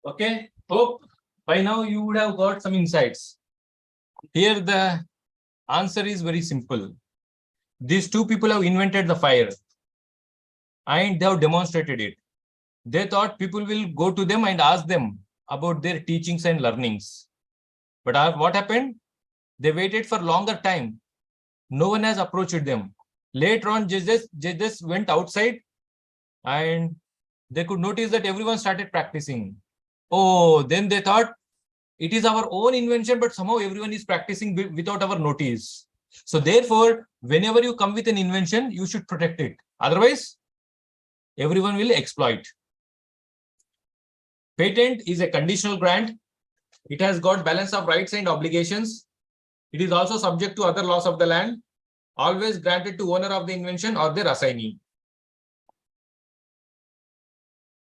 Okay, hope by now you would have got some insights. Here the answer is very simple. These two people have invented the fire and they have demonstrated it. They thought people will go to them and ask them about their teachings and learnings. But what happened? They waited for longer time. No one has approached them. Later on, judges went outside and they could notice that everyone started practicing. Oh, then they thought it is our own invention, but somehow everyone is practicing without our notice. So therefore, whenever you come with an invention, you should protect it. Otherwise, everyone will exploit. Patent is a conditional grant. It has got balance of rights and obligations. It is also subject to other laws of the land, always granted to owner of the invention or their assignee.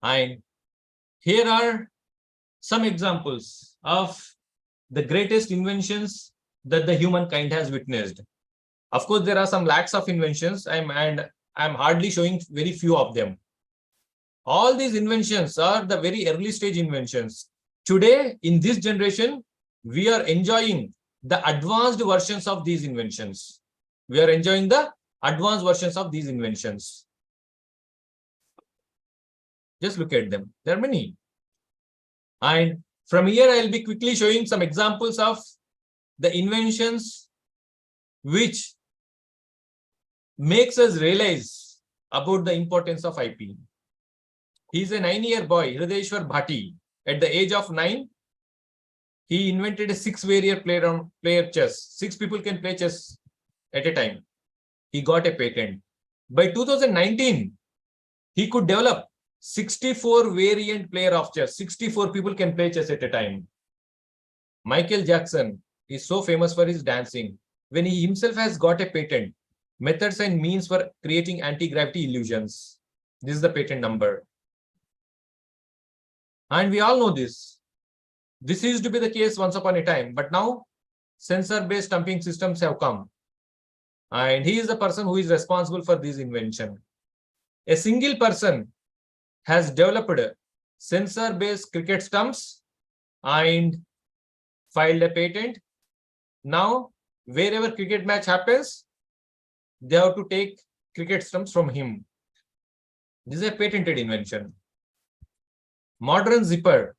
And here are some examples of the greatest inventions that the humankind has witnessed. Of course, there are some lakhs of inventions, and I'm hardly showing very few of them. All these inventions are the very early stage inventions. Today, in this generation, we are enjoying the advanced versions of these inventions. We are enjoying the advanced versions of these inventions. Just look at them. There are many. And from here, I'll be quickly showing some examples of the inventions which makes us realize about the importance of IP. He's a 9-year boy, Hridayeshwar Bhati. At the age of 9, he invented a 6-variant player chess. 6 people can play chess at a time. He got a patent. By 2019, he could develop 64 variant player of chess. 64 people can play chess at a time. Michael Jackson is so famous for his dancing. When he himself has got a patent, methods and means for creating anti-gravity illusions. This is the patent number. And we all know this. This used to be the case once upon a time, but now sensor-based stamping systems have come. And he is the person who is responsible for this invention. A single person has developed sensor-based cricket stumps and filed a patent. Now, wherever cricket match happens, they have to take cricket stumps from him. This is a patented invention. Modern zipper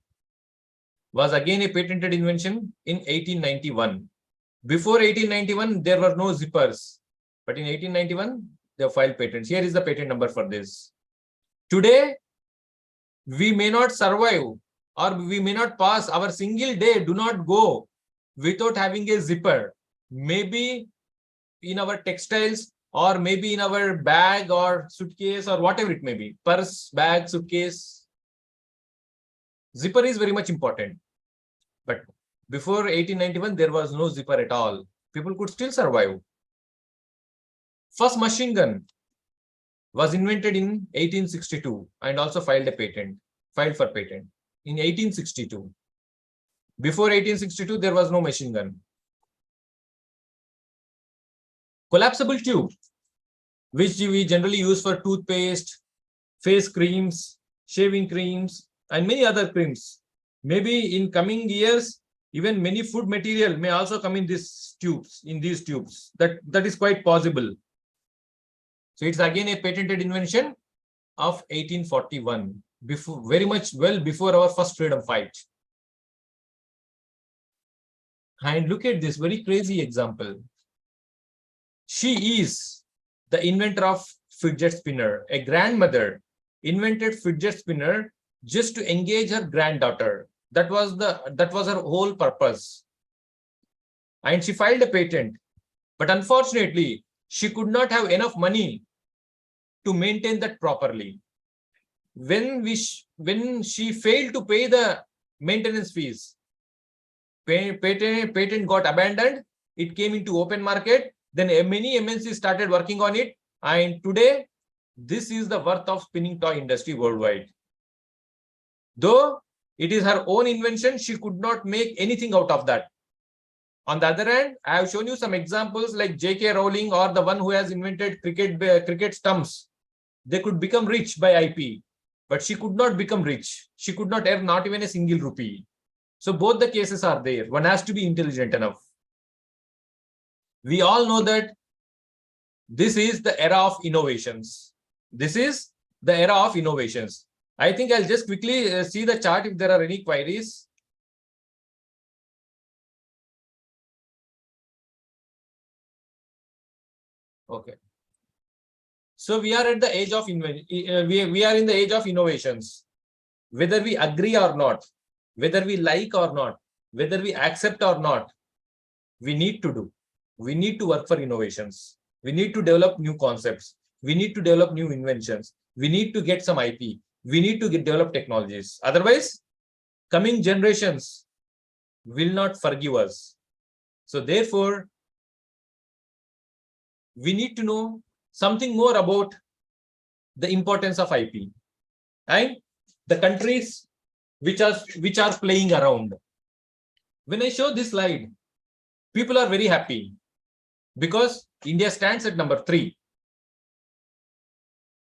was again a patented invention in 1891. Before 1891, there were no zippers. But in 1891, they filed patents. Here is the patent number for this. Today, we may not survive or we may not pass our single day, do not go without having a zipper. Maybe in our textiles or maybe in our bag or suitcase or whatever it may be. Purse, bag, suitcase. Zipper is very much important. But before 1891, there was no zipper at all. People could still survive. First machine gun was invented in 1862 and also filed for patent in 1862. Before 1862, there was no machine gun. Collapsible tube, which we generally use for toothpaste, face creams, shaving creams, and many other creams. Maybe in coming years, even many food material may also come in these tubes. That is quite possible. So it's again a patented invention of 1841, very much well before our first freedom fight. And look at this very crazy example. She is the inventor of fidget spinner. A grandmother invented fidget spinner just to engage her granddaughter. That was her whole purpose. And she filed a patent. But unfortunately, she could not have enough money to maintain that properly. When she failed to pay the maintenance fees, patent got abandoned. It came into open market. Then many MNCs started working on it. And today, this is the worth of spinning toy industry worldwide. Though it is her own invention, she could not make anything out of that. On the other hand, I have shown you some examples like J.K. Rowling or the one who has invented cricket stumps. They could become rich by IP. but she could not become rich. She could not earn not even a single rupee. So both the cases are there. One has to be intelligent enough. We all know that this is the era of innovations. This is the era of innovations. I think I'll just quickly see the chart if there are any queries. Okay. So we are at the age of we are in the age of innovations. Whether we agree or not, whether we like or not, whether we accept or not, we need to do. We need to work for innovations. We need to develop new concepts. We need to develop new inventions. We need to get some IP. We need to develop technologies. Otherwise, coming generations will not forgive us. So therefore, we need to know something more about the importance of IP and the countries which are playing around. When I show this slide, people are very happy because India stands at number 3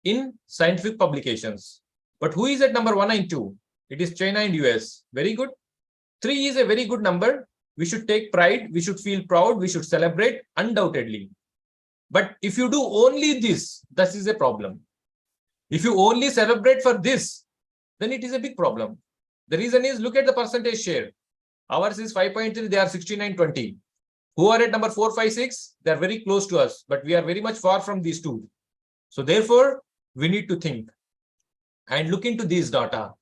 in scientific publications. But who is at number 1 and 2? It is China and US. Very good. 3 is a very good number. We should take pride. We should feel proud. We should celebrate, undoubtedly. But if you do only this, that is a problem. If you only celebrate for this, then it is a big problem. The reason is, look at the percentage share. Ours is 5.3, they are 69.20. Who are at number 4, 5, 6? They are very close to us, but we are very much far from these two. So therefore, we need to think and look into these data.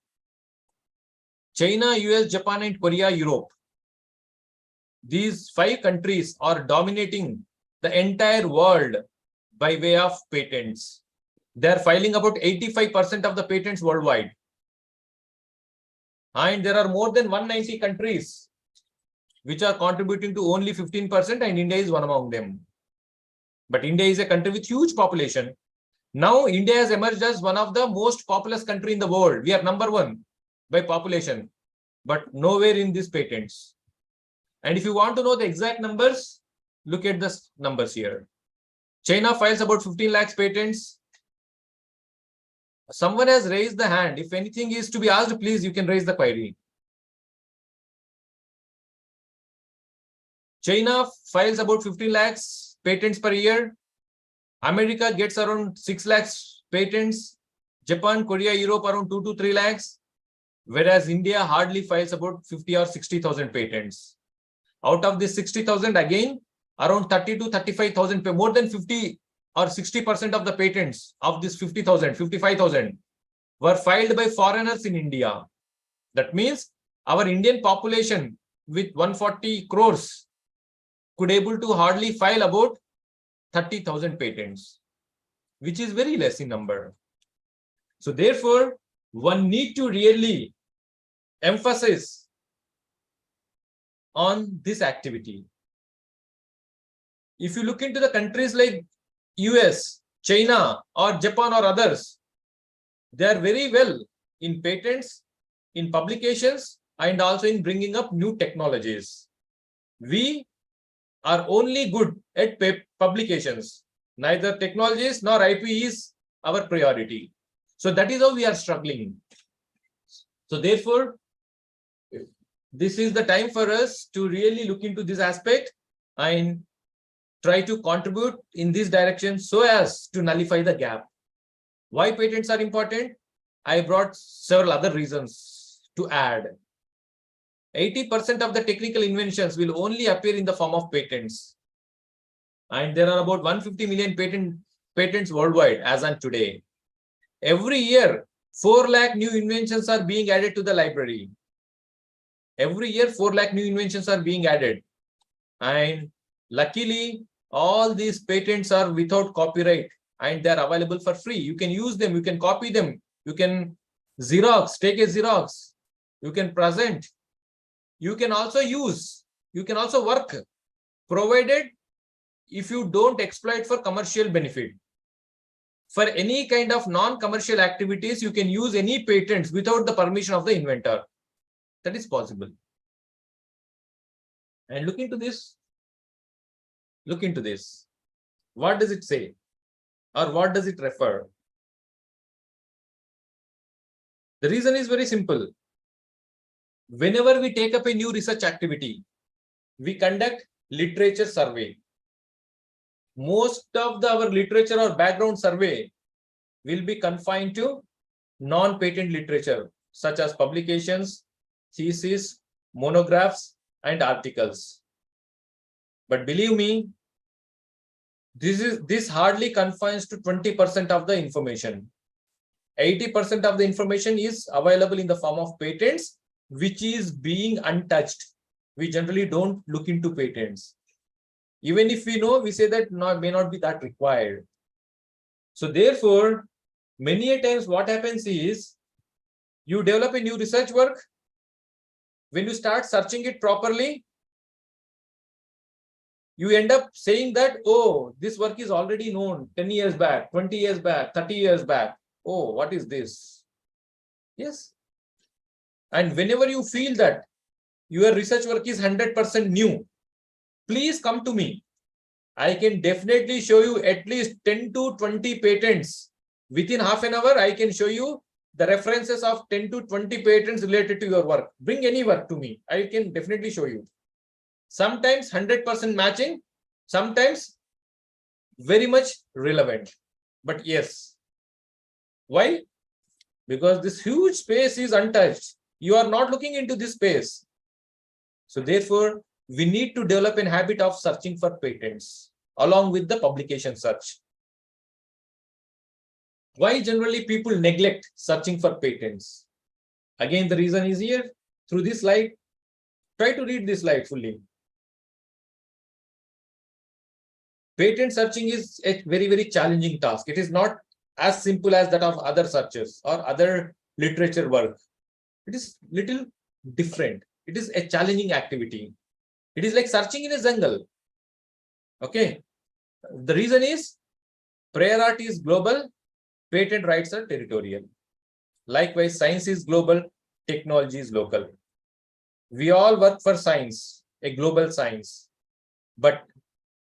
China, US, Japan, and Korea, Europe. These 5 countries are dominating the entire world by way of patents. They are filing about 85% of the patents worldwide. And there are more than 190 countries which are contributing to only 15%, and India is one among them. But India is a country with huge population. Now India has emerged as one of the most populous country in the world. We are number 1 by population, but nowhere in these patents. And if you want to know the exact numbers, look at the numbers here. China files about 15 lakhs patents. Someone has raised the hand. If anything is to be asked, please, you can raise the query. China files about 15 lakhs patents per year. America gets around 6 lakhs patents. Japan, Korea, Europe around 2 to 3 lakhs. Whereas India hardly files about 50 or 60,000 patents. Out of this 60,000, again, around 30 to 35,000, more than 50 or 60% of the patents of this 50,000, 55,000 were filed by foreigners in India. That means our Indian population with 140 crores could able to hardly file about 30,000 patents, which is very less in number. So therefore, one need to really emphasize on this activity. If you look into the countries like US, China, or Japan or others, they are very well in patents, in publications, and also in bringing up new technologies. We are only good at publications. Neither technologies nor IP is our priority. So that is how we are struggling. So therefore, this is the time for us to really look into this aspect and try to contribute in this direction so as to nullify the gap. Why patents are important? I brought several other reasons to add. 80% of the technical inventions will only appear in the form of patents. And there are about 150 million patents worldwide as on today. Every year, 4 lakh new inventions are being added to the library. Every year, 4 lakh new inventions are being added. And luckily, all these patents are without copyright and they are available for free. You can use them, you can copy them, you can Xerox, take a Xerox, you can present, you can also use, you can also work, provided if you don't exploit for commercial benefit. For any kind of non-commercial activities, you can use any patents without the permission of the inventor. That is possible. And look into this. Look into this. What does it say? Or what does it refer? The reason is very simple. Whenever we take up a new research activity, we conduct literature survey. Most of our literature or background survey will be confined to non-patent literature, such as publications, theses, monographs, and articles. But believe me, this hardly confines to 20% of the information. 80% of the information is available in the form of patents, which is being untouched. We generally don't look into patents. Even if we know, we say that may not be that required. So therefore, many a times what happens is, you develop a new research work. When you start searching it properly, you end up saying that, oh, this work is already known 10 years back, 20 years back, 30 years back. Oh, what is this? Yes. And whenever you feel that your research work is 100% new, please come to me. I can definitely show you at least 10 to 20 patents. Within half an hour, I can show you the references of 10 to 20 patents related to your work. Bring any work to me. I can definitely show you. Sometimes 100% matching, sometimes very much relevant. But yes, why? Because this huge space is untouched. You are not looking into this space. So therefore, we need to develop a habit of searching for patents along with the publication search. Why generally people neglect searching for patents? Again, the reason is here through this slide. Try to read this slide fully. Patent searching is a very, very challenging task. It is not as simple as that of other searches or other literature work. It is little different. It is a challenging activity. It is like searching in a jungle. Okay. The reason is prior art is global, patent rights are territorial. Likewise, science is global, technology is local. We all work for science, a global science, but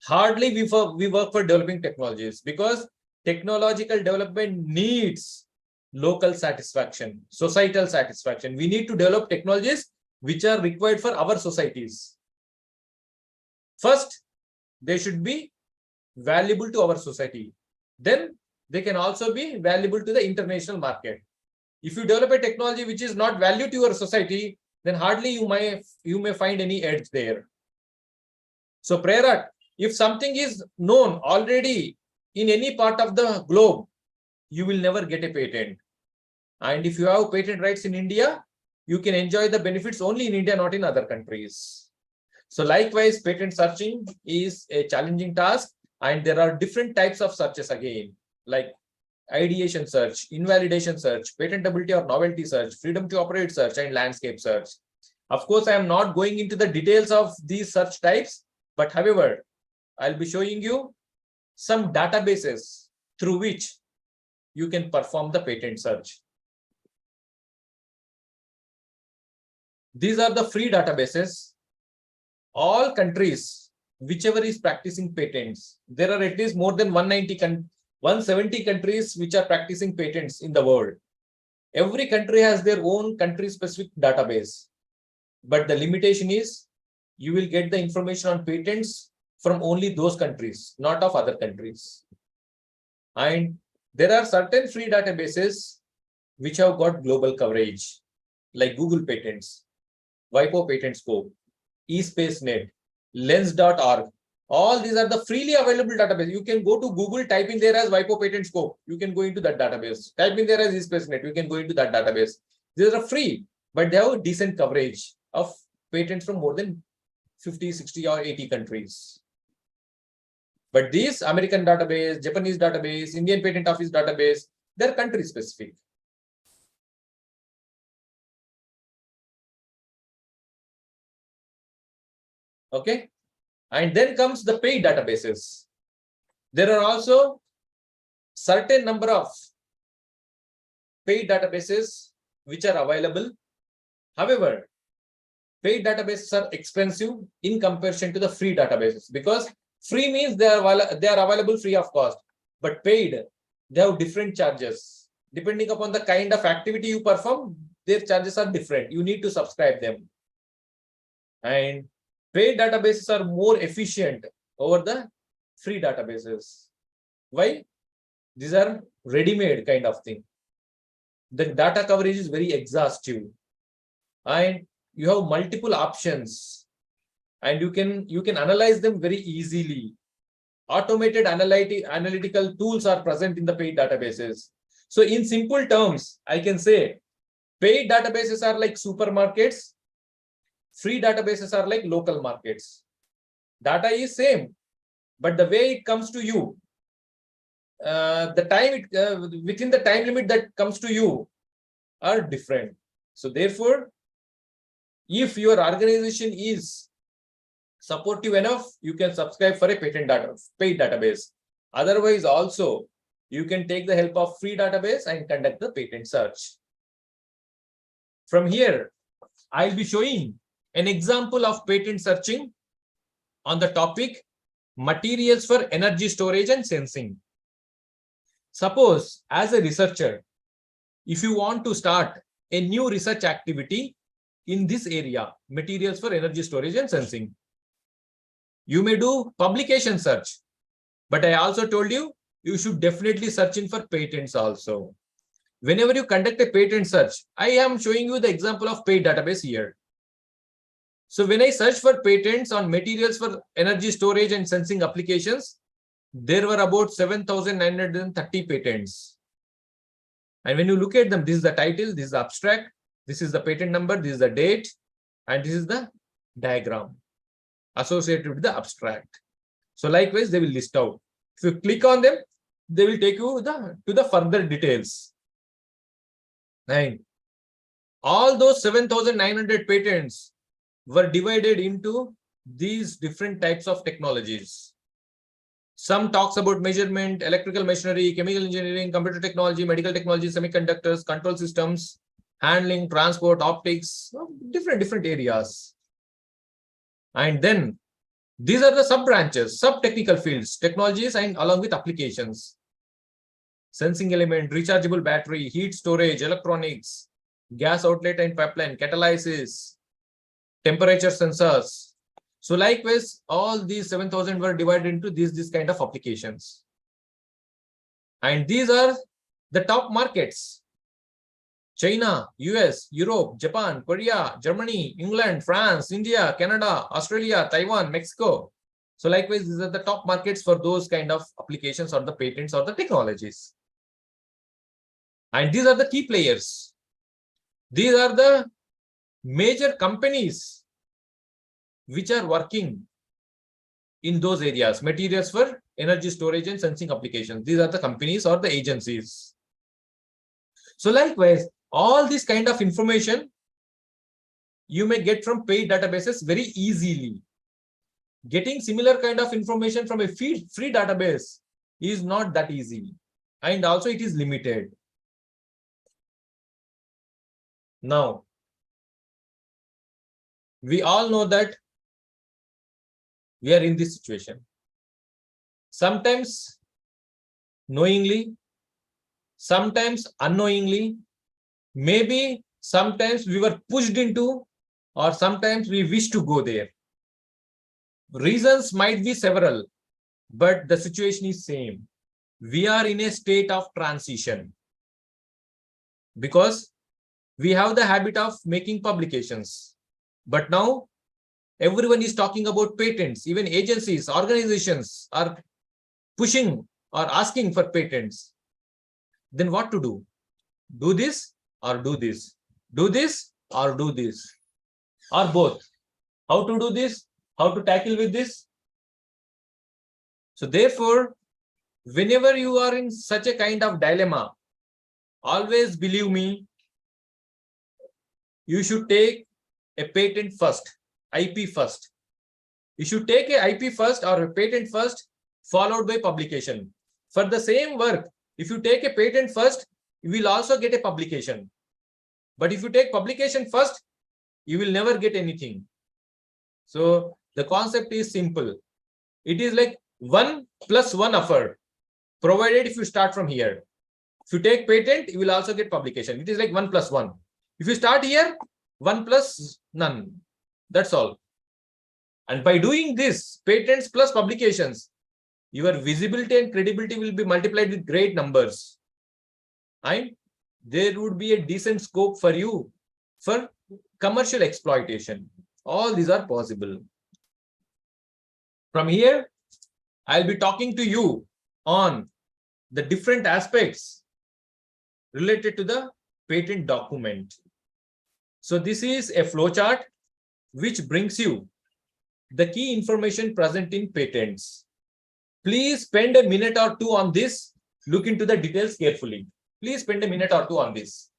hardly we work for developing technologies, because technological development needs local satisfaction, societal satisfaction. We need to develop technologies which are required for our societies. First, they should be valuable to our society. Then they can also be valuable to the international market. If you develop a technology which is not value to your society, then hardly you may find any edge there. So prior art, if something is known already in any part of the globe, you will never get a patent. And if you have patent rights in India, you can enjoy the benefits only in India, not in other countries. So likewise, patent searching is a challenging task, and there are different types of searches again, like ideation search, invalidation search, patentability or novelty search, freedom to operate search, and landscape search. Of course, I am not going into the details of these search types, but however, I'll be showing you some databases through which you can perform the patent search. These are the free databases. All countries, whichever is practicing patents, there are at least more than 170 countries which are practicing patents in the world. Every country has their own country-specific database. But the limitation is you will get the information on patents from only those countries, not of other countries. And there are certain free databases which have got global coverage, like Google Patents, WIPO Patent Scope, eSpaceNet, Lens.org. All these are the freely available databases. You can go to Google, type in there as WIPO Patent Scope. You can go into that database. Type in there as eSpaceNet. You can go into that database. These are free, but they have a decent coverage of patents from more than 50, 60 or 80 countries. But these American database, Japanese database, Indian Patent Office database, they're country specific. Okay. And then comes the paid databases. There are also certain number of paid databases which are available. However, paid databases are expensive in comparison to the free databases, because free means they are available free of cost, but paid, they have different charges. depending upon the kind of activity you perform, their charges are different. You need to subscribe them. And paid databases are more efficient over the free databases. Why? These are ready-made kind of thing. The data coverage is very exhaustive, and you have multiple options, and you can analyze them very easily. Automated analytical tools are present in the paid databases. So in simple terms, I can say paid databases are like supermarkets, free databases are like local markets. Data is same, but the way it comes to you, within the time limit that comes to you are different. So therefore, if your organization is supportive enough, you can subscribe for a paid database. Otherwise, also you can take the help of free database and conduct the patent search. From here, I'll be showing an example of patent searching on the topic materials for energy storage and sensing. Suppose as a researcher, if you want to start a new research activity in this area, materials for energy storage and sensing, you may do publication search, but I also told you, you should definitely search in for patents also. Whenever you conduct a patent search, I am showing you the example of paid database here. So when I search for patents on materials for energy storage and sensing applications, there were about 7,930 patents. And when you look at them, this is the title, this is the abstract, this is the patent number, this is the date, and this is the diagram associated with the abstract. So likewise, they will list out. If you click on them, they will take you to the further details. And all those 7,900 patents were divided into these different types of technologies. Some talks about measurement, electrical machinery, chemical engineering, computer technology, medical technology, semiconductors, control systems, handling, transport, optics, different areas. And then these are the sub-branches, sub-technical fields, technologies, and along with applications. Sensing element, rechargeable battery, heat storage, electronics, gas outlet and pipeline, catalysis, temperature sensors. So likewise, all these 7,000 were divided into this kind of applications. And these are the top markets: China, US, Europe, Japan, Korea, Germany, England, France, India, Canada, Australia, Taiwan, Mexico. So likewise, these are the top markets for those kind of applications or the patents or the technologies. And these are the key players. These are the major companies which are working in those areas, materials for energy storage and sensing applications. These are the companies or the agencies. So likewise, all this kind of information you may get from paid databases very easily. Getting similar kind of information from a free database is not that easy, and also it is limited. Now, we all know that we are in this situation. Sometimes knowingly, sometimes unknowingly, maybe sometimes we were pushed into, or sometimes we wish to go there. Reasons might be several, but the situation is same. We are in a state of transition because we have the habit of making publications. But now everyone is talking about patents. Even agencies, organizations are pushing or asking for patents. Then what to do? Do this or do this? Do this or do this? Or both? How to do this? How to tackle with this? So therefore, whenever you are in such a kind of dilemma, always believe me, you should take a patent first, IP first. You should take a IP first or a patent first, followed by publication. For the same work, if you take a patent first, you will also get a publication. But if you take publication first, you will never get anything. So the concept is simple. It is like 1 + 1 effort, provided if you start from here. If you take patent, you will also get publication. It is like 1 plus 1. If you start here, 1 plus none. That's all. And by doing this, patents plus publications, your visibility and credibility will be multiplied with great numbers. And there would be a decent scope for you for commercial exploitation. All these are possible. From here, I'll be talking to you on the different aspects related to the patent document. So this is a flowchart which brings you the key information present in patents. Please spend a minute or two on this. Look into the details carefully. Please spend a minute or two on this.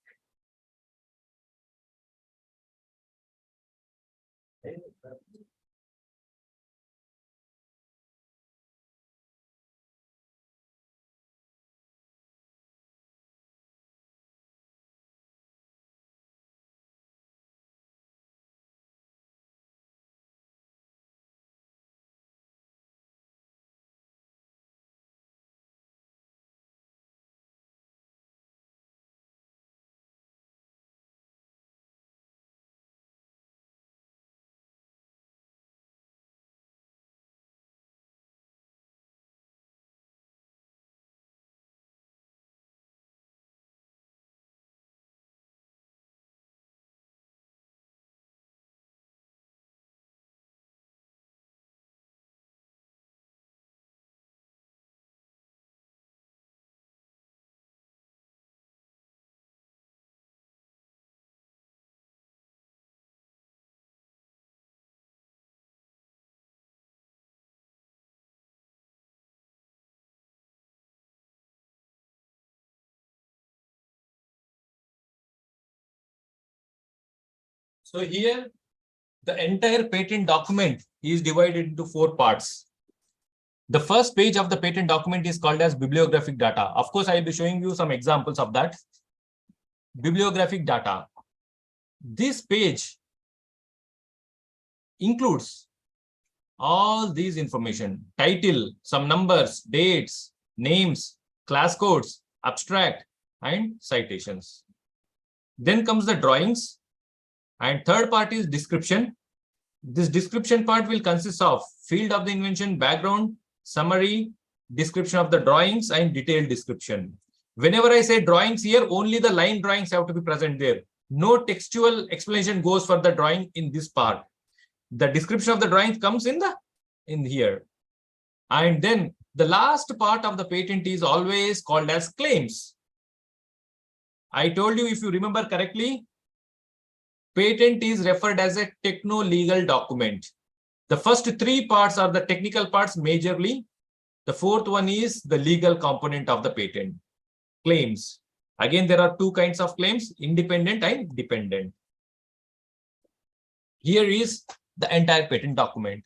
So here, the entire patent document is divided into 4 parts. The first page of the patent document is called as bibliographic data. Of course, I will be showing you some examples of that. Bibliographic data. This page includes all these information: title, some numbers, dates, names, class codes, abstract, and citations. Then comes the drawings, and third part is description. This description part will consist of field of the invention, background, summary, description of the drawings, and detailed description. Whenever I say drawings here, only the line drawings have to be present there. No textual explanation goes for the drawing in this part. The description of the drawings comes in here. And then the last part of the patent is always called as claims. I told you, if you remember correctly, patent is referred as a techno-legal document. The first 3 parts are the technical parts majorly. The fourth one is the legal component of the patent. Claims. Again, there are 2 kinds of claims: independent and dependent. Here is the entire patent document.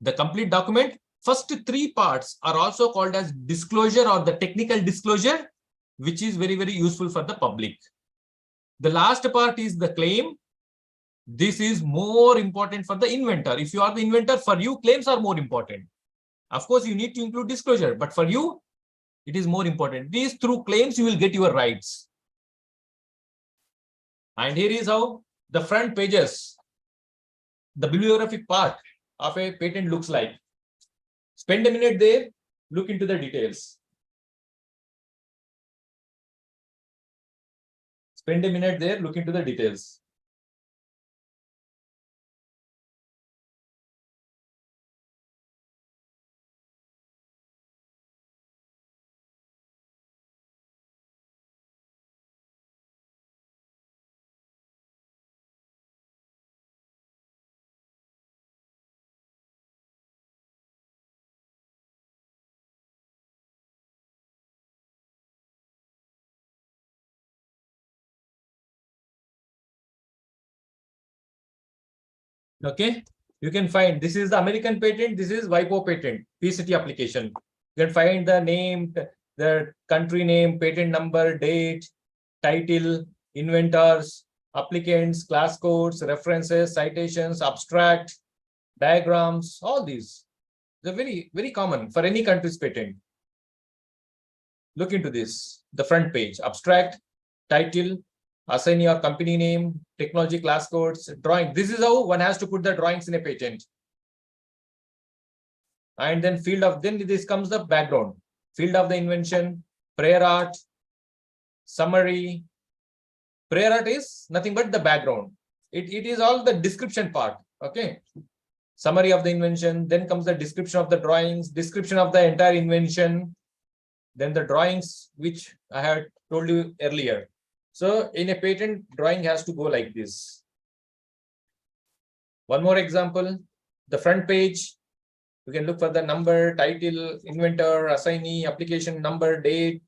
The complete document, first 3 parts are also called as disclosure or the technical disclosure, which is very, very useful for the public. The last part is the claim. This is more important for the inventor. If you are the inventor, for you, claims are more important. Of course, you need to include disclosure, but for you, it is more important. It is through claims you will get your rights. And here is how the front pages, the bibliographic part of a patent looks like. Spend a minute there, look into the details. Spend a minute there, look into the details. Okay, you can find this is the American patent, this is WIPO patent, PCT application. You can find the name, the country name, patent number, date, title, inventors, applicants, class codes, references, citations, abstract, diagrams, all these. They're very, very common for any country's patent. Look into this. The front page, abstract, title, assignee or company name, technology class codes, drawing. This is how one has to put the drawings in a patent. And then field of, then this comes the background. Field of the invention, prior art, summary. Prior art is nothing but the background. It is all the description part. Okay. Summary of the invention. Then comes the description of the drawings, description of the entire invention. Then the drawings, which I had told you earlier. So in a patent, drawing has to go like this. One more example, the front page. You can look for the number, title, inventor, assignee, application number, date,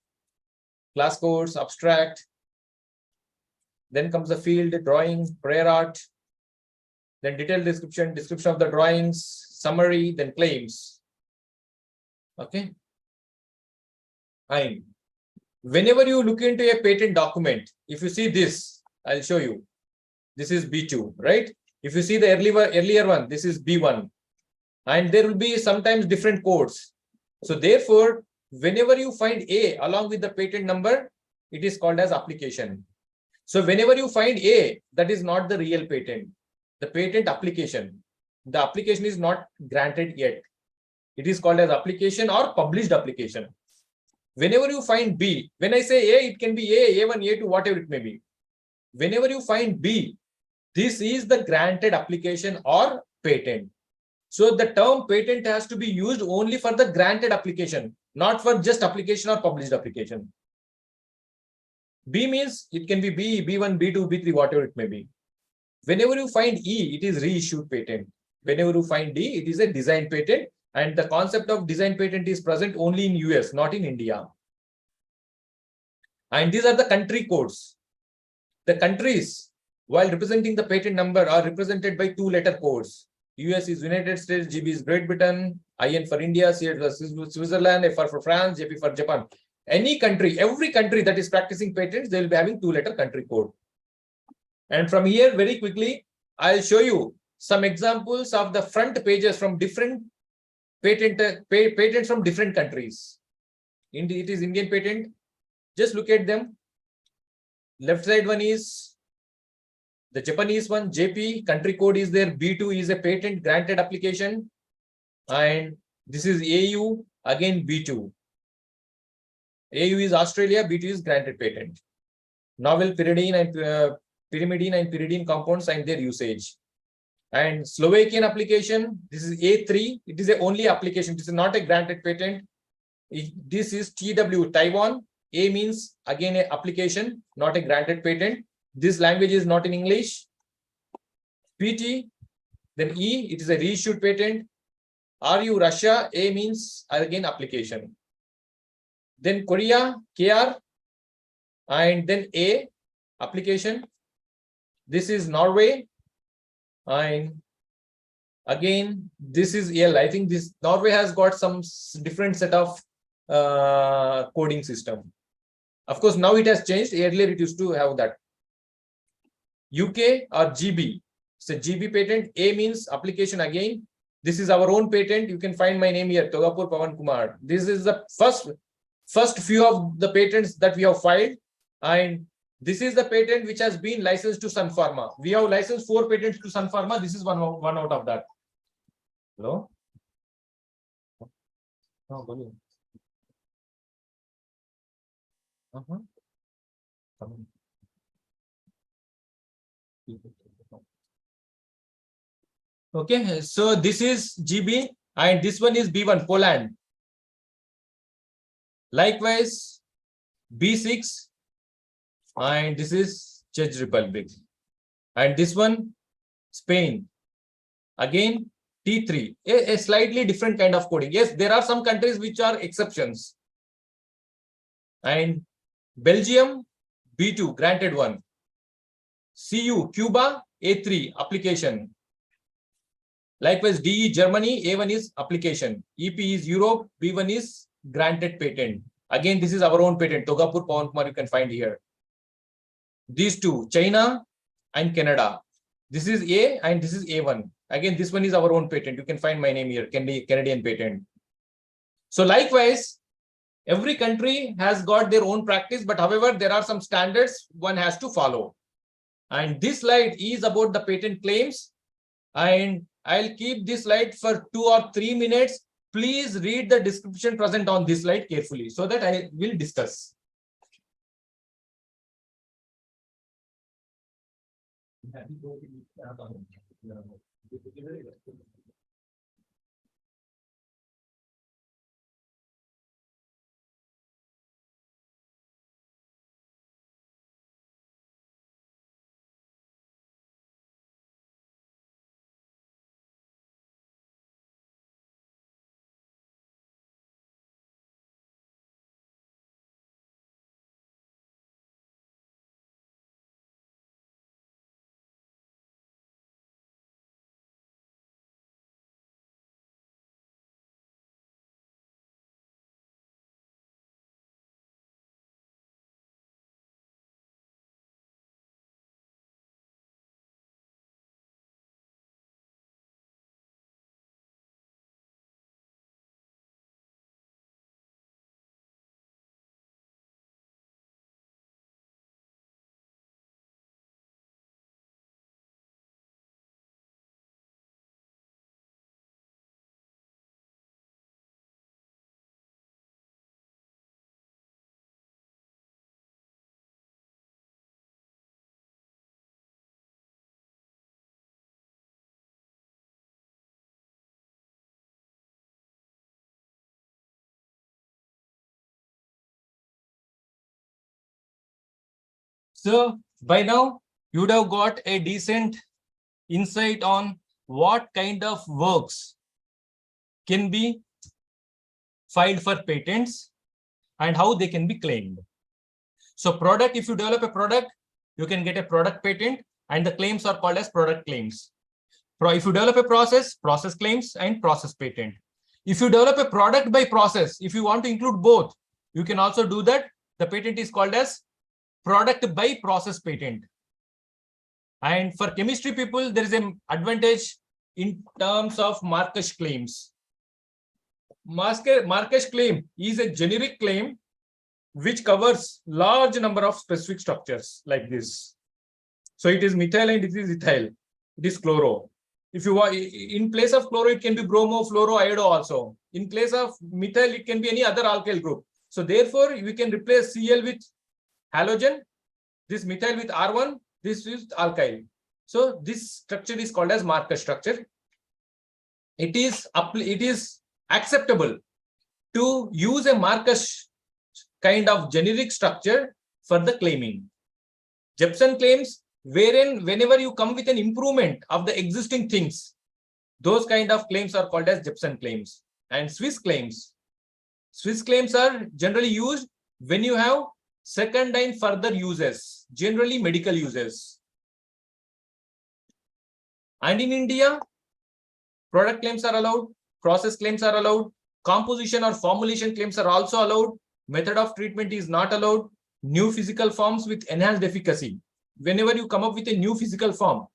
class codes, abstract. Then comes the field, drawing, prior art. Then detailed description, description of the drawings, summary, then claims. Okay. And whenever you look into a patent document, if you see this, I'll show you. This is B2, right? If you see the earlier one, this is B1. And there will be sometimes different codes. So therefore, whenever you find A along with the patent number, it is called as application. So whenever you find A, that is not the real patent. The patent application. The application is not granted yet. It is called as application or published application. Whenever you find B, when I say A, it can be A, A1, A2, whatever it may be. Whenever you find B, this is the granted application or patent. So the term patent has to be used only for the granted application, not for just application or published application. B means it can be B, B1, B2, B3, whatever it may be. Whenever you find E, it is reissued patent. Whenever you find D, it is a design patent. And the concept of design patent is present only in US, not in India. And these are the country codes. The countries, while representing the patent number, are represented by 2-letter codes. US is United States, GB is Great Britain, IN for India, C for Switzerland, FR for France, JP for Japan. Any country, every country that is practicing patents, they will be having 2-letter country code. And from here, very quickly, I'll show you some examples of the front pages from different patents from different countries. It is Indian patent. Just look at them. Left side one is the Japanese one, JP, country code is there. B2 is a patent granted application. And this is AU, again B2. AU is Australia, B2 is granted patent. Novel pyridine and pyridine compounds and their usage. And Slovakian application, this is A3. It is a only application. This is not a granted patent. This is TW, Taiwan. A means again a application, not a granted patent. This language is not in English. PT, then E, it is a reissued patent. RU, Russia, A means again application. Then Korea, KR, and then A, application. This is Norway. And again, this is L. I think this Norway has got some different set of coding system. Of course, now it has changed. Earlier, it used to have that. UK or GB. So GB patent. A means application again. This is our own patent. You can find my name here, Togapur Pawan Kumar. This is the first few of the patents that we have filed. And this is the patent which has been licensed to Sun Pharma. We have licensed 4 patents to Sun Pharma. This is one out of that. Hello? Oh, Okay, so this is GB and this one is B1, Poland. Likewise, B6 and this is Czech Republic. And this one, Spain. Again, T3, a slightly different kind of coding. Yes, there are some countries which are exceptions. And Belgium, B2, granted one. CU, Cuba, A3, application. Likewise, DE, Germany, A1 is application. EP is Europe, B1 is granted patent. Again, this is our own patent. Togapur Pawan Kumar, you can find here. These two, China and Canada. This is A and this is A1. Again, this one is our own patent. You can find my name here, Canadian patent. So likewise, Every country has got their own practice, but however, there are some standards one has to follow. And this slide is about the patent claims. And I'll keep this slide for 2 or 3 minutes. Please read the description present on this slide carefully so that I will discuss. So by now, you would have got a decent insight on what kind of works can be filed for patents and how they can be claimed. So product, if you develop a product, you can get a product patent and the claims are called as product claims. If you develop a process, process claims and process patent. If you develop a product by process, if you want to include both, you can also do that. The patent is called as product by process patent. And for chemistry people, there is an advantage in terms of Marcus claims. Marcus claim is a generic claim which covers large number of specific structures like this. So it is methyl and it is ethyl. It is chloro. If you want, in place of chloro, it can be bromo, fluoro, iodo also. In place of methyl, it can be any other alkyl group. So therefore, we can replace Cl with halogen, this methyl with R1, this is alkyl. So this structure is called as Marcus structure. It is acceptable to use a Marcus kind of generic structure for the claiming. Jepson claims, wherein whenever you come with an improvement of the existing things, those kind of claims are called as Jepson claims. And Swiss claims are generally used when you have second and further uses, generally medical uses. And in India, product claims are allowed, process claims are allowed, composition or formulation claims are also allowed, method of treatment is not allowed, new physical forms with enhanced efficacy. Whenever you come up with a new physical form,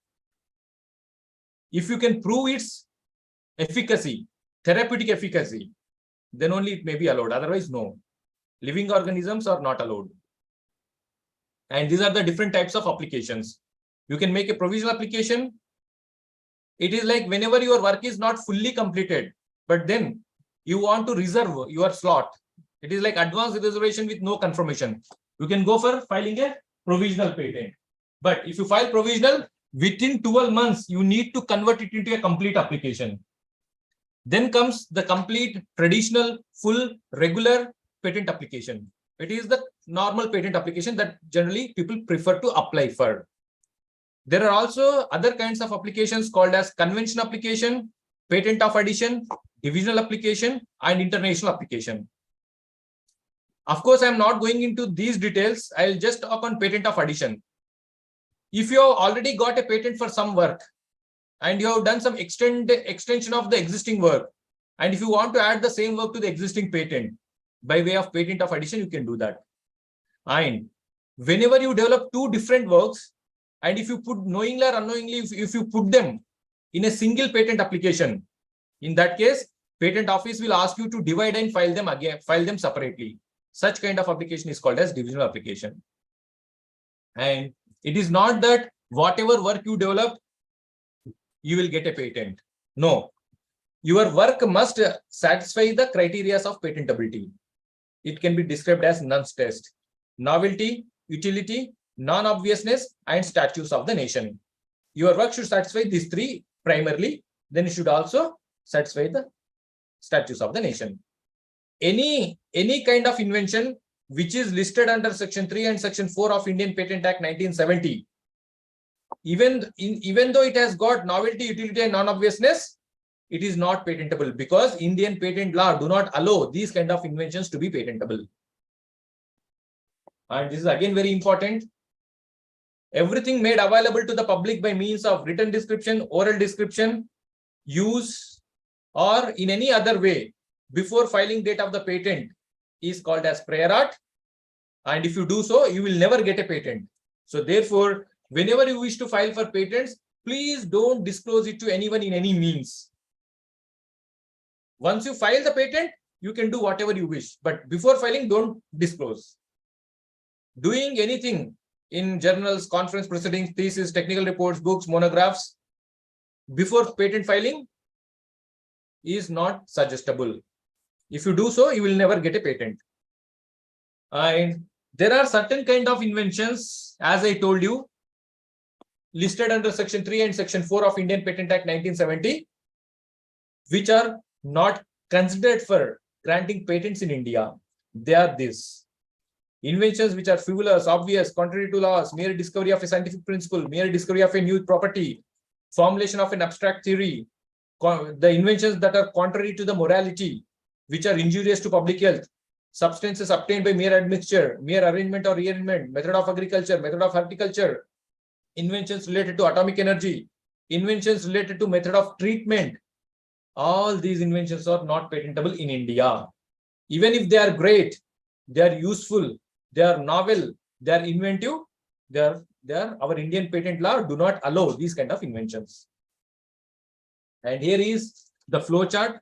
if you can prove its efficacy, therapeutic efficacy, then only it may be allowed. Otherwise, no. Living organisms are not allowed. And these are the different types of applications. You can make a provisional application. It is like whenever your work is not fully completed, but then you want to reserve your slot. It is like advanced reservation with no confirmation. You can go for filing a provisional patent. But if you file provisional, within 12 months, you need to convert it into a complete application. Then comes the complete, traditional, full, regular patent application. It is the normal patent application that generally people prefer to apply for. There are also other kinds of applications called as convention application, patent of addition, divisional application, and international application. Of course, I am not going into these details. I'll just talk on patent of addition. If you have already got a patent for some work and you have done some extension of the existing work, and if you want to add the same work to the existing patent by way of patent of addition, you can do that. And whenever you develop two different works, and if you put knowingly or unknowingly, if you put them in a single patent application, in that case, patent office will ask you to divide and file them again, file them separately. Such kind of application is called as divisional application. And it is not that whatever work you develop, you will get a patent. No, your work must satisfy the criteria of patentability. It can be described as nonce test: novelty, utility, non-obviousness, and statutes of the nation. Your work should satisfy these three primarily, then it should also satisfy the statutes of the nation. Any kind of invention which is listed under Section 3 and Section 4 of Indian Patent Act 1970, even though it has got novelty, utility, and non-obviousness, it is not patentable because Indian patent law do not allow these kind of inventions to be patentable. And this is again very important. Everything made available to the public by means of written description, oral description, use, or in any other way before filing date of the patent is called as prior art. And if you do so, you will never get a patent. So therefore, whenever you wish to file for patents, please don't disclose it to anyone in any means. Once you file the patent, you can do whatever you wish. But before filing, don't disclose. Doing anything in journals, conference proceedings, thesis, technical reports, books, monographs, before patent filing is not suggestible. If you do so, you will never get a patent. And there are certain kind of inventions, as I told you, listed under Section 3 and Section 4 of Indian Patent Act 1970, which are not considered for granting patents in India. They are this: inventions which are frivolous, obvious, contrary to laws, mere discovery of a scientific principle, mere discovery of a new property, formulation of an abstract theory, the inventions that are contrary to the morality, which are injurious to public health, substances obtained by mere admixture, mere arrangement or rearrangement, method of agriculture, method of horticulture, inventions related to atomic energy, inventions related to method of treatment. All these inventions are not patentable in India. Even if they are great, they are useful, they are novel, they are inventive, our Indian patent law do not allow these kind of inventions. And here is the flow chart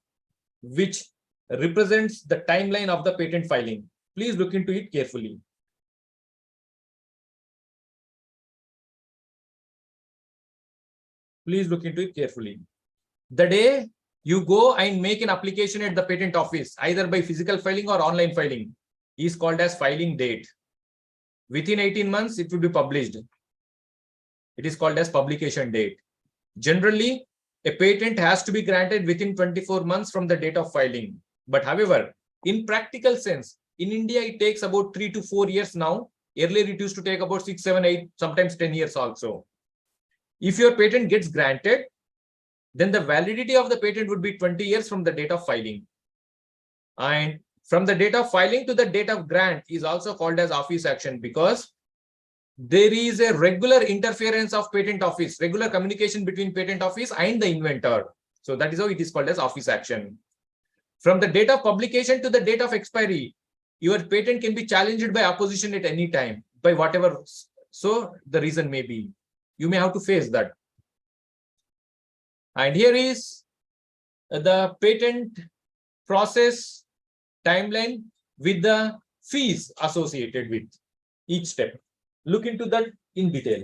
which represents the timeline of the patent filing. Please look into it carefully. Please look into it carefully. The day you go and make an application at the patent office, either by physical filing or online filing, is called as filing date. Within 18 months, it will be published. It is called as publication date. Generally, a patent has to be granted within 24 months from the date of filing. But however, in practical sense, in India, it takes about 3 to 4 years now. Earlier, it used to take about 6, 7, 8, sometimes 10 years also. If your patent gets granted, then the validity of the patent would be 20 years from the date of filing. And from the date of filing to the date of grant is also called as office action, because there is a regular interference of patent office, regular communication between patent office and the inventor. So that is how it is called as office action. From the date of publication to the date of expiry, your patent can be challenged by opposition at any time, by whatever so the reason may be. You may have to face that. And here is the patent process timeline with the fees associated with each step. Look into that in detail.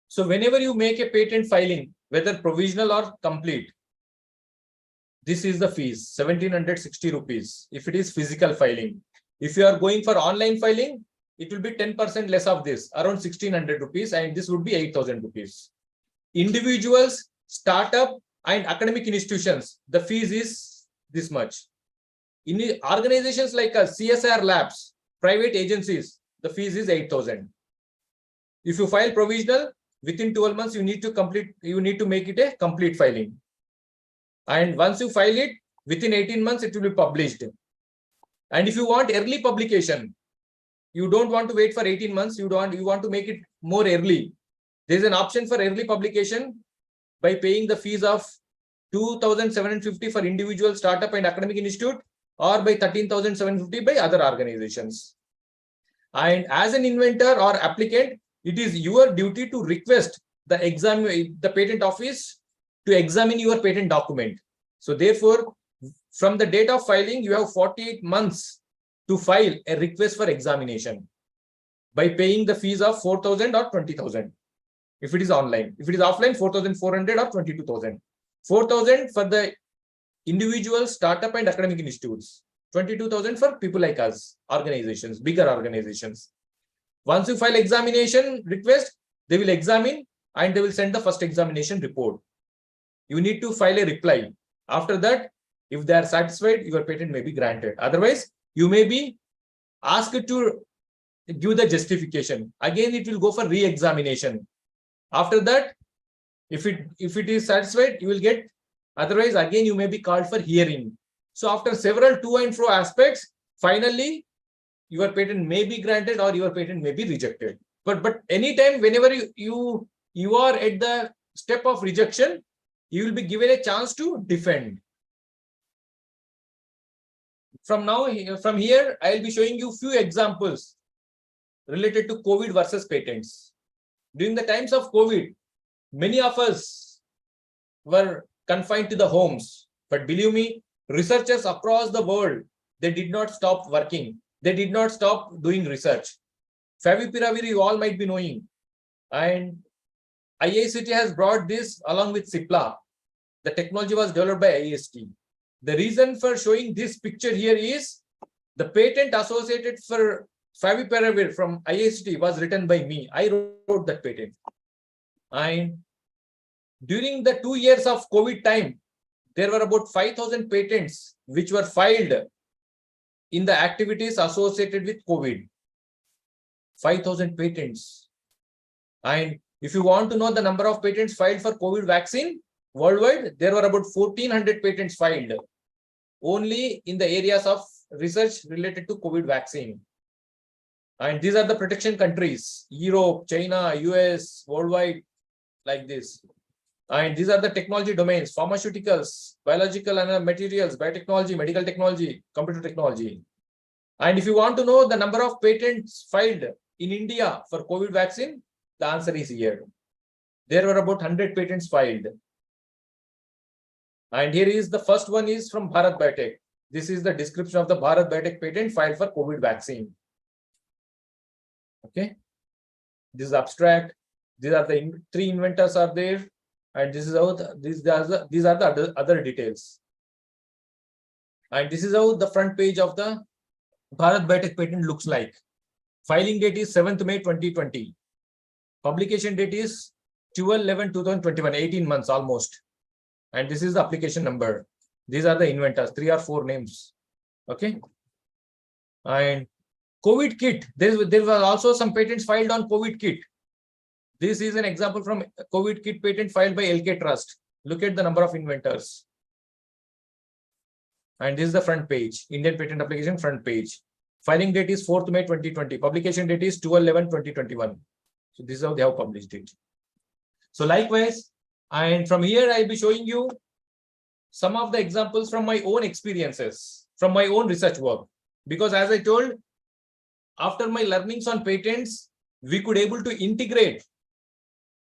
So whenever you make a patent filing, whether provisional or complete, this is the fees, 1760 rupees if it is physical filing. If you are going for online filing, it will be 10% less of this, around 1600 rupees, and this would be 8000 rupees. Individuals, startup, and academic institutions, the fees is this much. In organizations like CSR labs, private agencies, the fees is 8000. If you file provisional, within 12 months, you need to make it a complete filing. And once you file it, within 18 months, it will be published. And if you want early publication, you don't want to wait for 18 months, you want to make it more early. There is an option for early publication by paying the fees of 2750 for individual, startup, and academic institute, or by 13,750 by other organizations. And as an inventor or applicant, it is your duty to request the patent office to examine your patent document. So therefore, from the date of filing, you have 48 months to file a request for examination by paying the fees of 4,000 or 20,000. If it is online, if it is offline, 4,400 or 22,000. 4,000 for the individual, startup and academic institutes. 22,000 for people like us, organizations, bigger organizations. Once you file examination request, they will examine and they will send the first examination report. You need to file a reply. After that, if they are satisfied, your patent may be granted. Otherwise, you may be asked to give the justification. Again, it will go for re-examination. After that, if it is satisfied, you will get. Otherwise, again, you may be called for hearing. So after several to and fro aspects, finally, your patent may be granted or your patent may be rejected. But anytime, whenever you are at the step of rejection, you will be given a chance to defend. From here, I will be showing you few examples related to COVID versus patents. During the times of COVID, many of us were confined to the homes. But believe me, researchers across the world, they did not stop working. They did not stop doing research. Favipiravir, you all might be knowing. And IICT has brought this along with CIPLA. The technology was developed by IIST. The reason for showing this picture here is the patent associated for Favipiravir from IIST was written by me. I wrote that patent. And during the 2 years of COVID time, there were about 5,000 patents which were filed in the activities associated with COVID. 5,000 patents. And if you want to know the number of patents filed for COVID vaccine worldwide, there were about 1,400 patents filed only in the areas of research related to COVID vaccine. And these are the protection countries: Europe, China, US, worldwide, like this. And these are the technology domains: pharmaceuticals, biological materials, biotechnology, medical technology, computer technology. And if you want to know the number of patents filed in India for COVID vaccine, the answer is here. There were about 100 patents filed. And here is the first one is from Bharat Biotech. This is the description of the Bharat Biotech patent filed for COVID vaccine. Okay. This is abstract. These are the three inventors are there. And this is how these are the other details. And this is how the front page of the Bharat Biotech patent looks like. Filing date is 7th May 2020. Publication date is 12/11/2021, 18 months almost. And this is the application number. These are the inventors, 3 or 4 names. Okay. And COVID kit. There were also some patents filed on COVID kit. This is an example from COVID kit patent filed by LK Trust. Look at the number of inventors. And this is the front page, Indian patent application front page. Filing date is 4th May 2020. Publication date is 12/11/2021. So this is how they have published it. So likewise, and from here I'll be showing you some of the examples from my own experiences, from my own research work. Because as I told, after my learnings on patents, we could able to integrate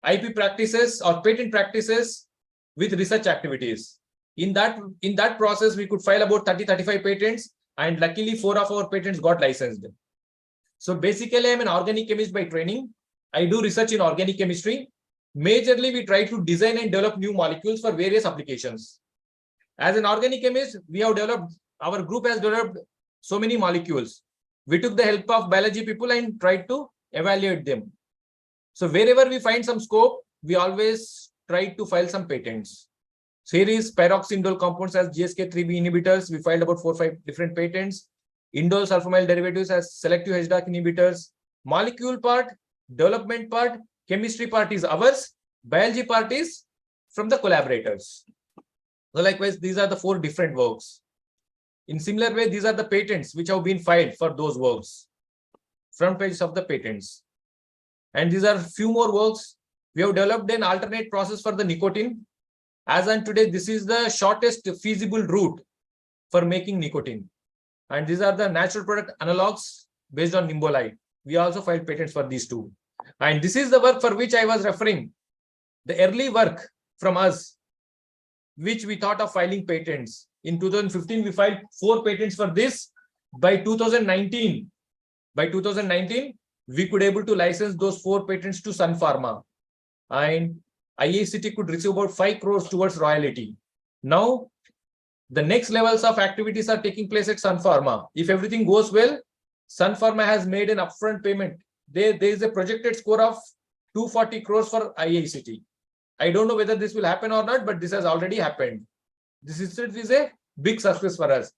IP practices or patent practices with research activities. In that process, we could file about 30-35 patents, and luckily 4 of our patents got licensed. So basically, I'm an organic chemist by training. I do research in organic chemistry. Majorly, we try to design and develop new molecules for various applications. As an organic chemist, our group has developed so many molecules. We took the help of biology people and tried to evaluate them. So wherever we find some scope, we always try to file some patents. So here is pyroxindole compounds as GSK3B inhibitors. We filed about 4 or 5 different patents. Indole sulfamyl derivatives as selective HDAC inhibitors. Molecule part, development part, chemistry part is ours. Biology part is from the collaborators. So likewise, these are the 4 different works. In similar way, these are the patents which have been filed for those works. Front pages of the patents. And these are few more works. We have developed an alternate process for the nicotine. As on today, this is the shortest feasible route for making nicotine. And these are the natural product analogs based on nimbolite. We also filed patents for these two. And this is the work for which I was referring. The early work from us, which we thought of filing patents. In 2015, we filed 4 patents for this. By 2019, we could able to license those 4 patents to Sun Pharma. And IACT could receive about 5 crores towards royalty. Now, the next levels of activities are taking place at Sun Pharma. If everything goes well, Sun Pharma has made an upfront payment. There is a projected score of 240 crores for IACT. I don't know whether this will happen or not, but this has already happened. This is a big success for us.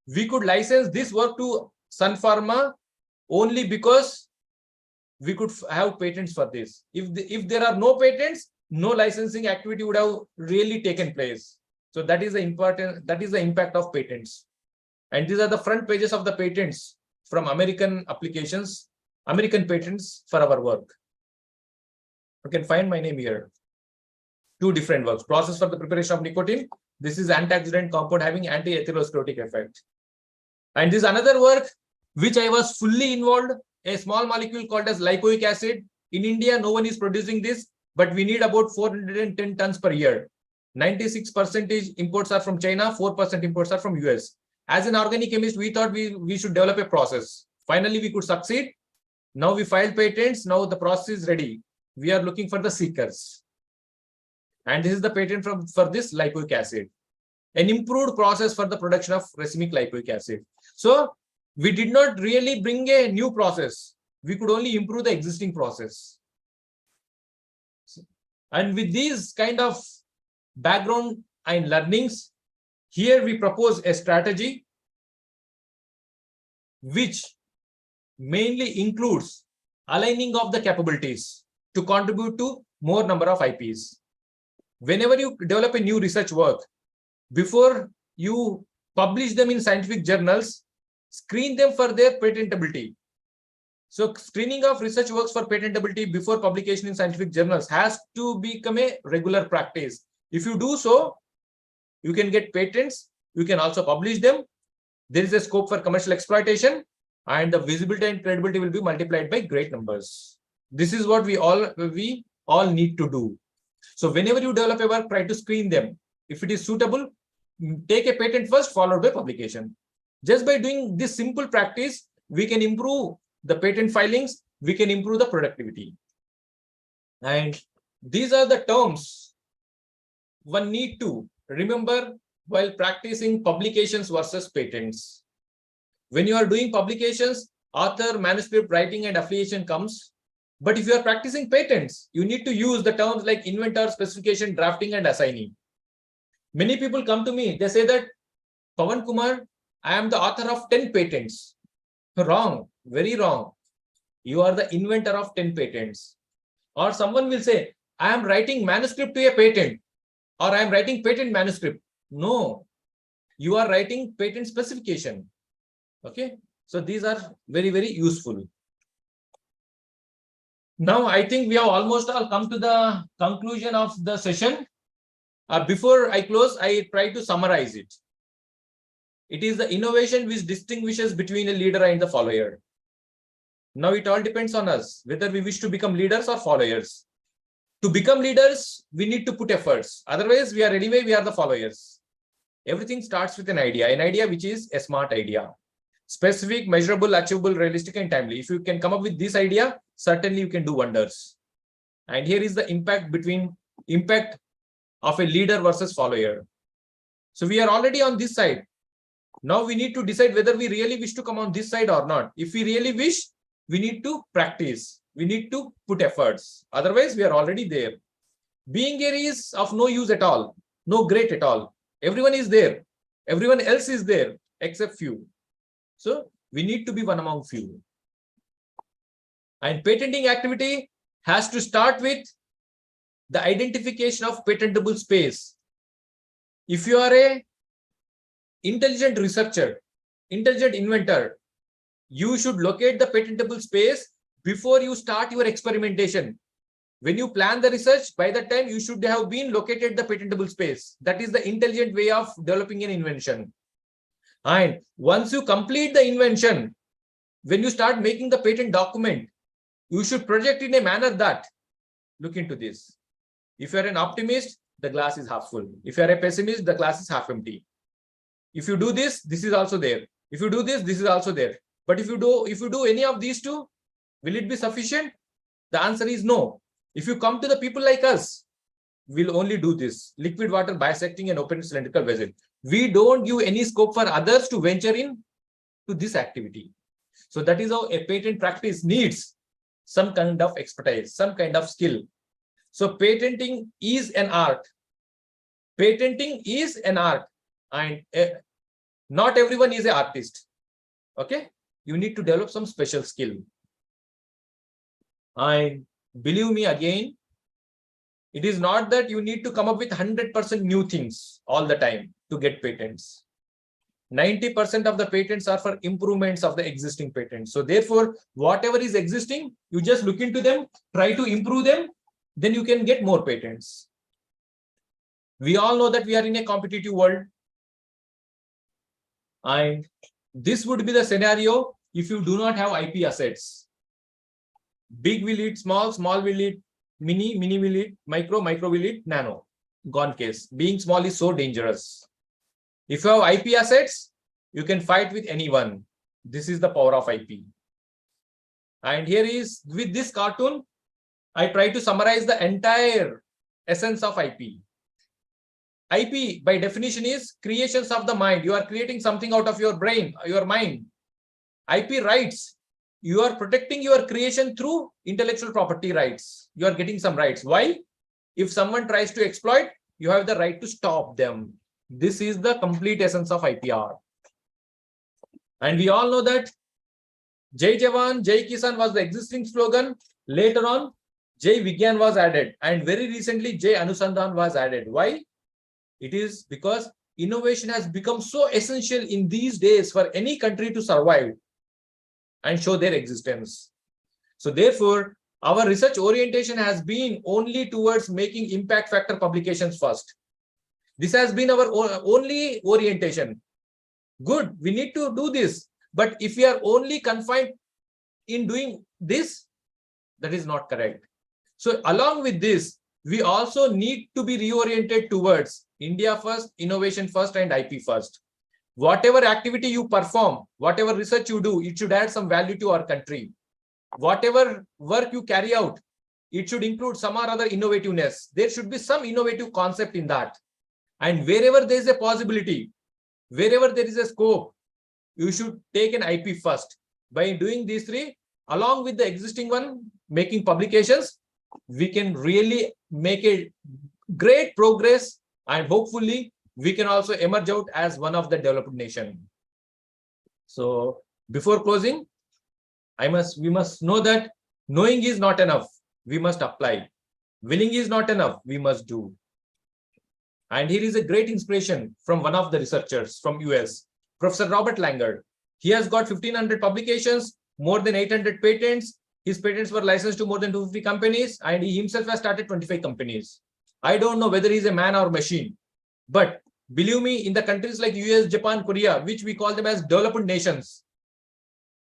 We could license this work to Sun Pharma only because we could have patents for this. If there are no patents, no licensing activity would have really taken place. So that is the impact of patents. And these are the front pages of the patents from American applications, American patents for our work. You can find my name here. 2 different works. Process for the preparation of nicotine. This is antioxidant compound having anti-atherosclerotic effect. And this is another work which I was fully involved. A small molecule called as lipoic acid. In India, no one is producing this, but we need about 410 tons per year. 96% imports are from China, 4% imports are from US. As an organic chemist, we thought we should develop a process. Finally, we could succeed. Now we filed patents. Now the process is ready. We are looking for the seekers. And this is the patent for this lipoic acid. An improved process for the production of racemic lipoic acid. So we did not really bring a new process. We could only improve the existing process. And with these kind of background and learnings, here we propose a strategy which mainly includes aligning of the capabilities to contribute to more number of IPs. Whenever you develop a new research work, before you publish them in scientific journals, screen them for their patentability. So screening of research works for patentability before publication in scientific journals has to become a regular practice. If you do so, you can get patents, you can also publish them. There is a scope for commercial exploitation, and the visibility and credibility will be multiplied by great numbers. This is what we all need to do. So whenever you develop a work, try to screen them. If it is suitable, take a patent first, followed by publication. Just by doing this simple practice, we can improve the patent filings, we can improve the productivity. And these are the terms one need to remember while practicing publications versus patents. When you are doing publications, author, manuscript, writing, and affiliation comes. But if you are practicing patents, you need to use the terms like inventor, specification, drafting, and assignee. Many people come to me, they say that, Pawan Kumar, I am the author of 10 patents. Wrong, very wrong. You are the inventor of 10 patents. Or someone will say, I am writing manuscript to a patent, or I am writing patent manuscript. No, you are writing patent specification. Okay, so these are very, very useful. Now, I think we have almost all come to the conclusion of the session. Before I close, I try to summarize it. It is the innovation which distinguishes between a leader and the follower. Now, it all depends on us, whether we wish to become leaders or followers. To become leaders, we need to put efforts. Otherwise, we are the followers. Everything starts with an idea which is a smart idea. Specific, measurable, achievable, realistic, and timely. If you can come up with this idea, certainly you can do wonders. And here is the impact of a leader versus follower. So we are already on this side. Now we need to decide whether we really wish to come on this side or not. If we really wish, we need to practice. We need to put efforts. Otherwise, we are already there. Being here is of no use at all. No great at all. Everyone is there. Everyone else is there except few. So we need to be one among few. And patenting activity has to start with the identification of patentable space. If you are a intelligent researcher, intelligent inventor, you should locate the patentable space before you start your experimentation. When you plan the research, by that time you should have been located the patentable space. That is the intelligent way of developing an invention. And once you complete the invention, when you start making the patent document, you should project in a manner that, look into this. If you're an optimist, the glass is half full. If you're a pessimist, the glass is half empty. If you do this, this is also there. If you do this, this is also there. But if you do any of these two, will it be sufficient? The answer is no. If you come to the people like us, we'll only do this: liquid water bisecting and open cylindrical vessel. We don't give any scope for others to venture in to this activity. So that is how a patent practice needs some kind of expertise, some kind of skill. So patenting is an art. Patenting is an art, and not everyone is an artist. Okay, you need to develop some special skill. And believe me again, it is not that you need to come up with 100% new things all the time to get patents. 90% of the patents are for improvements of the existing patents. So therefore, whatever is existing, you just look into them, try to improve them, then you can get more patents. We all know that we are in a competitive world. And this would be the scenario if you do not have IP assets. Big will eat small, small will eat mini, mini will eat micro, micro will eat nano. Gone case. Being small is so dangerous. If you have IP assets, you can fight with anyone. This is the power of IP. And here is, with this cartoon, I try to summarize the entire essence of IP. IP, by definition, is creations of the mind. You are creating something out of your brain, your mind. IP rights, you are protecting your creation through intellectual property rights. You are getting some rights. Why? If someone tries to exploit, you have the right to stop them. This is the complete essence of IPR. And we all know that Jai Jawan, Jai Kisan was the existing slogan. Later on, Jai Vigyan was added. And very recently, Jai Anusandhan was added. Why? It is because innovation has become so essential in these days for any country to survive and show their existence. So therefore, our research orientation has been only towards making impact factor publications first. This has been our only orientation. Good, we need to do this. But if we are only confined in doing this, that is not correct. So along with this, we also need to be reoriented towards India first, innovation first, and IP first. Whatever activity you perform, whatever research you do, it should add some value to our country. Whatever work you carry out, it should include some or other innovativeness. There should be some innovative concept in that. And wherever there is a possibility, wherever there is a scope, you should take an IP first. By doing these three, along with the existing one, making publications, we can really make a great progress, and hopefully we can also emerge out as one of the developed nation. So before closing, we must know that knowing is not enough. We must apply. Willing is not enough. We must do. And here is a great inspiration from one of the researchers from US, Professor Robert Langer. He has got 1,500 publications, more than 800 patents. His patents were licensed to more than 250 companies, and he himself has started 25 companies. I don't know whether he's a man or machine, but believe me, in the countries like US, Japan, Korea, which we call them as developed nations,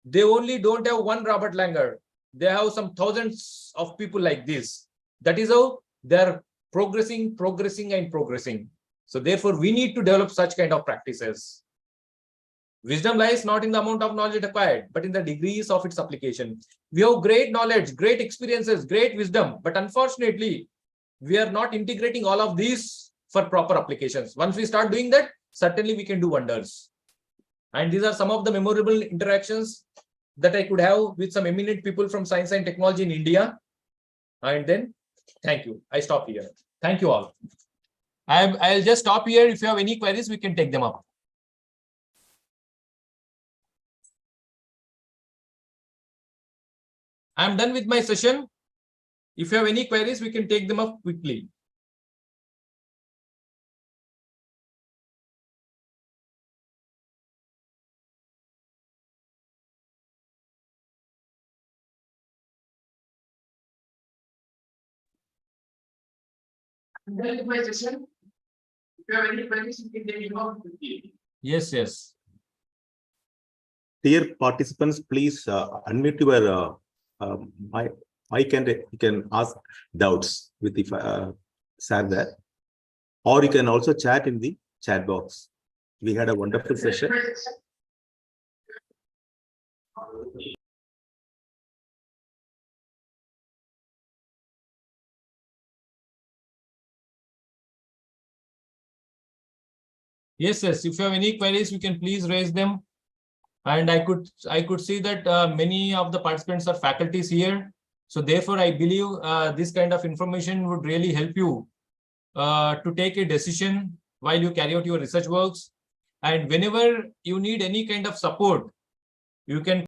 they only don't have one Robert Langer. They have some thousands of people like this. That is how they're progressing. So therefore, we need to develop such kind of practices. Wisdom lies not in the amount of knowledge acquired, but in the degrees of its application. We have great knowledge, great experiences, great wisdom, but unfortunately, we are not integrating all of these for proper applications. Once we start doing that, certainly we can do wonders. And these are some of the memorable interactions that I could have with some eminent people from science and technology in India. And then, thank you. I stop here. Thank you all. I'll just stop here. If you have any queries, we can take them up. I'm done with my session. If you have any queries, we can take them up quickly. I'm done with my session. If you have any queries, you can take them up quickly. Yes, yes. dear participants, please unmute your mic. You can ask doubts with the sir there, or you can also chat in the chat box. We had a wonderful session. Yes, if you have any queries, you can please raise them. And I could see that many of the participants are faculties here. So therefore, I believe this kind of information would really help you to take a decision while you carry out your research works. And whenever you need any kind of support, you can